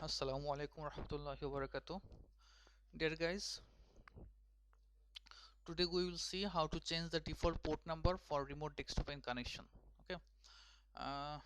Assalamu alaikum warahmatullahi wabarakatuh. Dear guys, today we will see how to change the default port number for remote desktop and connection. Okay. Uh,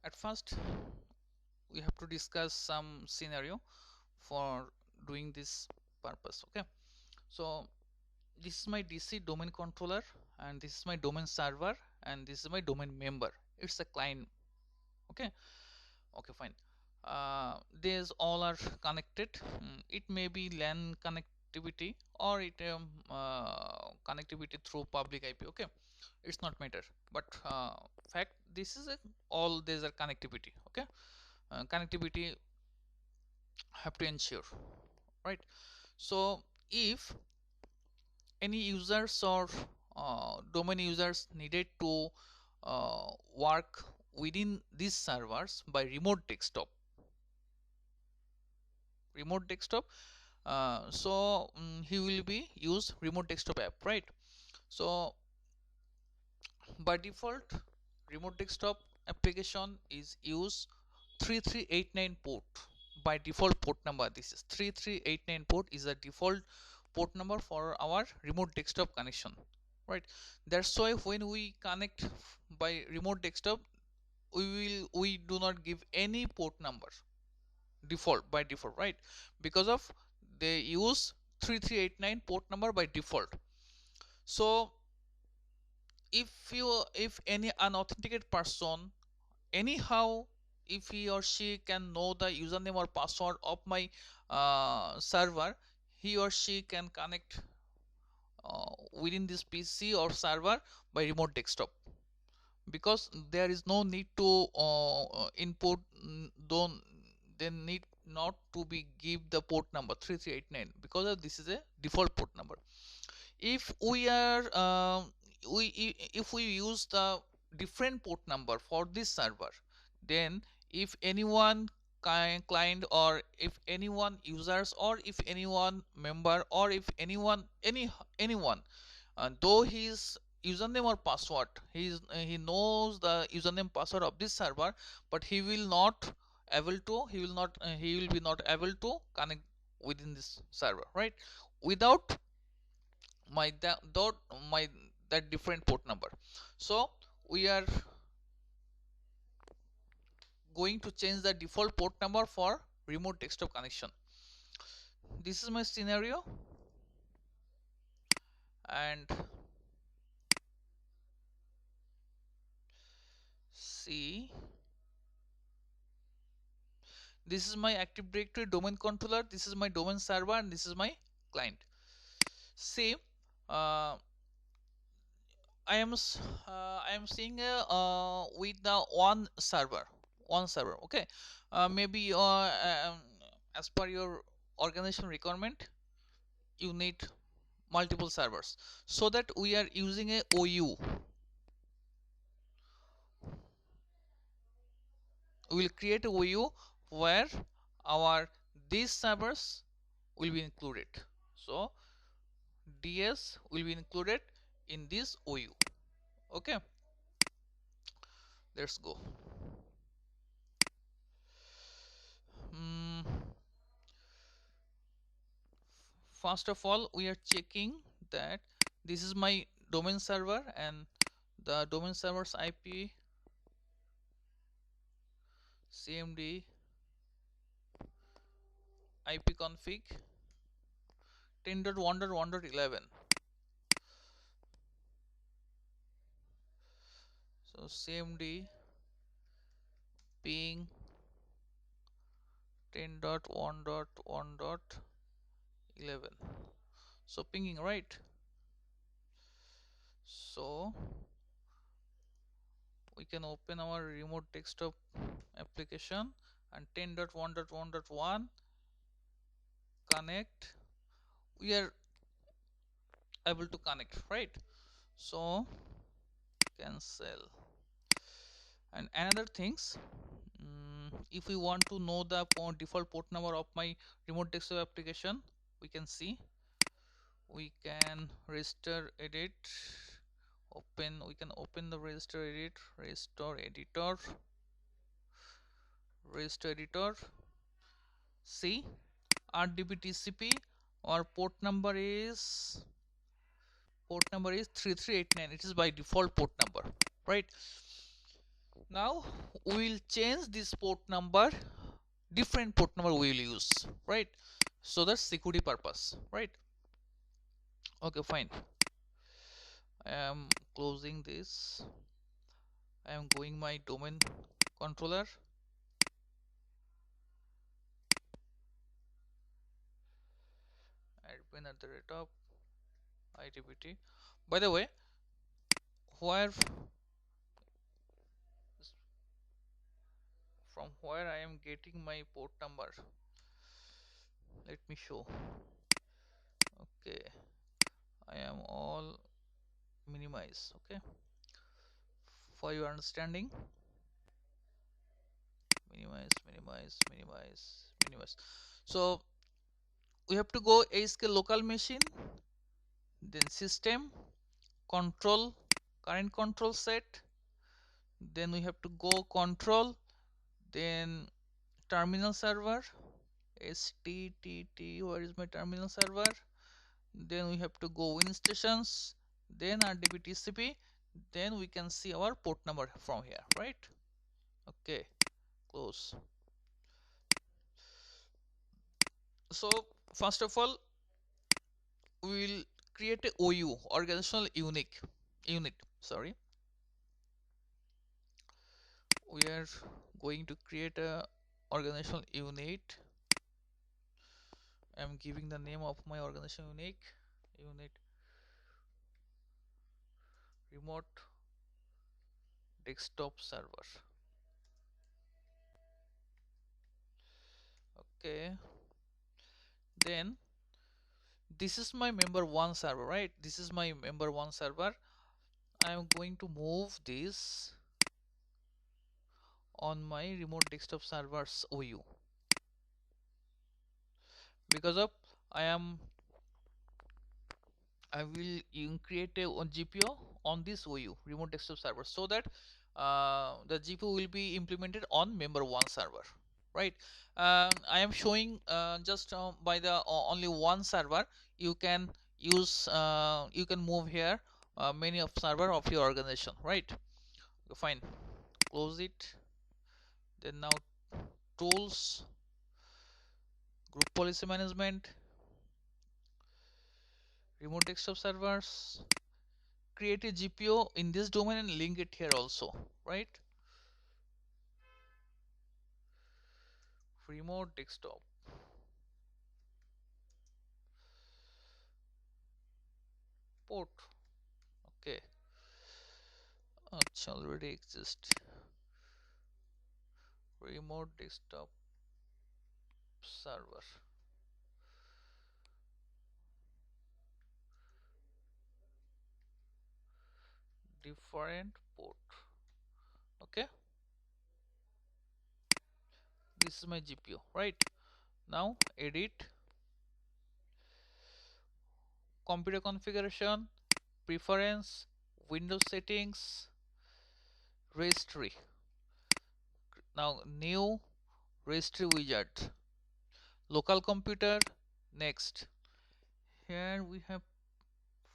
at first, we have to discuss some scenario for doing this purpose. Okay. So this is my DC domain controller, and this is my domain server, and this is my domain member. It's a client. Okay. Okay, fine. These all are connected. It may be LAN connectivity or it connectivity through public IP. Okay, it's not matter. But fact, this is all these are connectivity. Okay, connectivity have to ensure, right? So if any users or domain users needed to work within these servers by remote desktop, he will be use remote desktop app, right? So by default, remote desktop application is use 3389 port by default port number. This is 3389 port is a default port number for our remote desktop connection, right? That's why when we connect by remote desktop, we do not give any port number default by default, right? Because of they use 3389 port number by default. So if any unauthenticated person anyhow, if he or she can know the username or password of my server, he or she can connect within this PC or server by remote desktop, because there is no need to input, don't they need not to be give the port number 3389, because this is a default port number. If we are if we use the different port number for this server, then if anyone client or if anyone users or if anyone member or if anyone, though his username or password, he knows the username password of this server, but he will be not able to connect within this server, right? Without my that different port number. So we are going to change the default port number for remote desktop connection. This is my scenario, and see, this is my Active Directory domain controller, this is my domain server, and this is my client. See, uh, I am seeing with the one server. Okay, maybe as per your organization requirement, you need multiple servers, so that we are using a OU. We will create a OU where our these servers will be included. So DS will be included in this OU. Okay, let's go. Hmm. First of all, we are checking that this is my domain server, and the domain server's IP cmd ipconfig 10.1.1.11. So cmd ping 10.1.1.11. So pinging, right? So we can open our remote desktop application, and 10.1.1.1 connect. We are able to connect, right? So cancel. And another things, if we want to know the default port number of my remote desktop application, we can see, we can register edit, we can open the register edit, restore editor, registry editor. See, RDP TCP, our port number is 3389. It is by default port number, right? Now we will change this port number, different port number we will use, right? So that's security purpose, right? Okay, fine. I am closing this. I am going my domain controller. Admin at the rate of ITPT. By the way, where from where I am getting my port number, let me show. Okay, I am all minimize. Okay, for your understanding, minimize. So we have to go ASK local machine, then system control, current control set, then we have to go control, then terminal server, STTT, where is my terminal server, then we have to go win stations, then RDP TCP, then we can see our port number from here, right? Okay, close. So first of all, we will create a OU, organizational unit. Sorry, we are going to create a organizational unit. I am giving the name of my organizational unit remote desktop server. Okay, then this is my member one server, right? This is my member one server. I am going to move this on my remote desktop servers OU, because of I will create a GPO on this OU remote desktop server, so that the GPO will be implemented on member one server, right? I am showing just by the only one server. You can use you can move here many of server of your organization, right? Fine, close it. Then now tools, group policy management, remote desktop servers, create a GPO in this domain and link it here also, right? Remote desktop port. Okay, it's already exist. Remote desktop server. Different port. Okay, this is my GPO, right? Now edit, computer configuration, preference, Windows settings, registry. Now new registry wizard, local computer. Next, here we have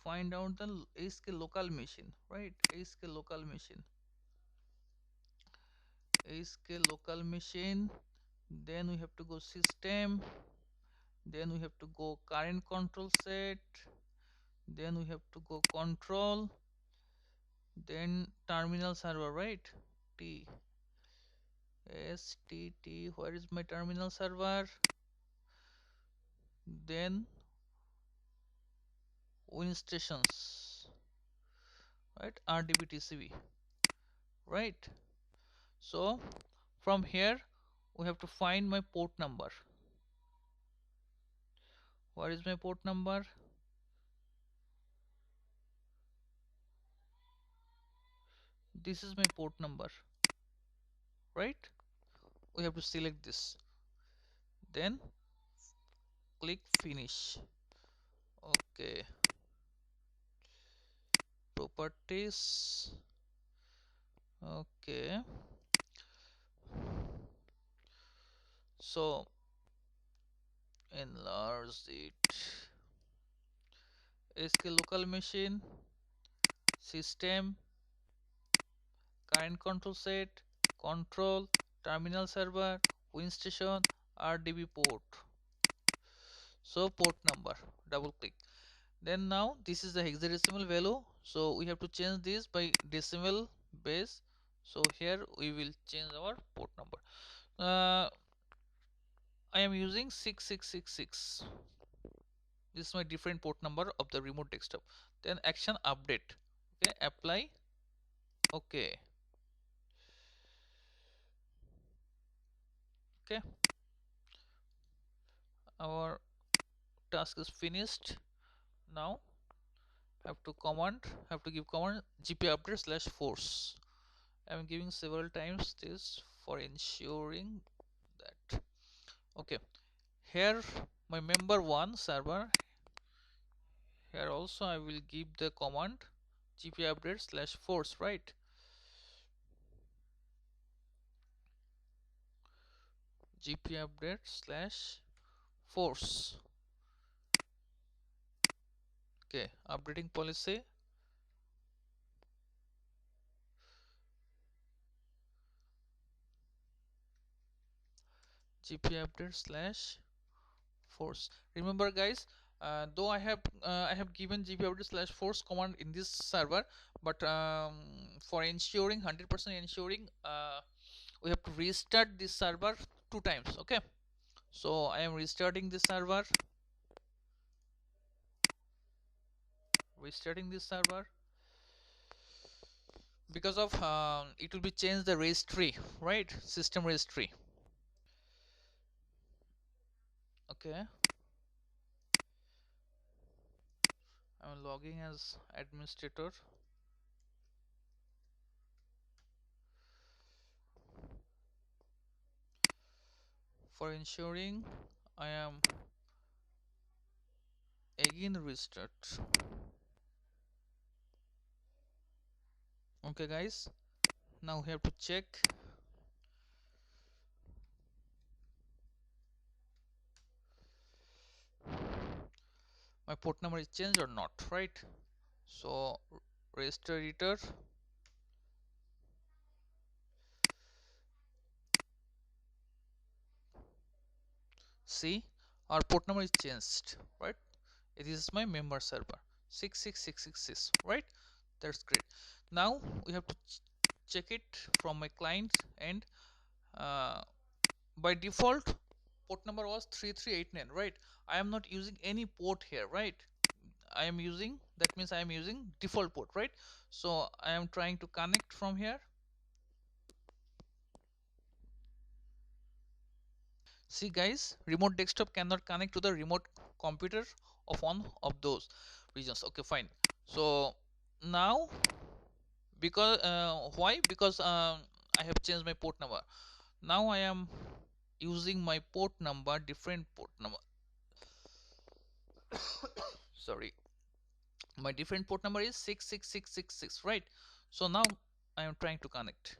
find out the ASK local machine, right? ASK local machine, then we have to go system, then we have to go current control set, then we have to go control, then terminal server, right? T S T T, where is my terminal server? Then win stations, right? RDP TCP, right? So from here we have to find my port number. Where is my port number? This is my port number, right? We have to select this, then click finish. Okay, properties. Okay, So enlarge it. SK local machine, system, current control set, control, terminal server, WinStation, RDB port. So port number, double click. Then now this is the hexadecimal value, so we have to change this by decimal base. So here we will change our port number. I am using 6666. This is my different port number of the remote desktop. Then action update. Okay, apply. Okay. Okay, our task is finished. Now have to give command gp update slash force. I am giving several times this for ensuring that. Okay, here my member one server, here also I will give the command gp update slash force, right? gp update slash force. Okay, updating policy. gp update slash force. Remember guys, though I have given gp update slash force command in this server, but for ensuring 100% ensuring, we have to restart this server 2 times. Okay, so I am restarting this server, because of it will be changed the registry, right? System registry. Okay, I'm logging as administrator. For ensuring, I am again restart. Okay guys, now we have to check my port number is changed or not, right? So register editor, see, our port number is changed, right? It is my member server 66666, right? That's great. Now we have to check it from my client, and uh, by default port number was 3389, right? I am not using any port here, right? I am using, that means I am using default port, right? So I am trying to connect from here. See guys, remote desktop cannot connect to the remote computer of one of those regions. Okay, fine. So now, because why? Because I have changed my port number. Now I am using my port number, different port number. Sorry, my different port number is 66666, right? So now I am trying to connect.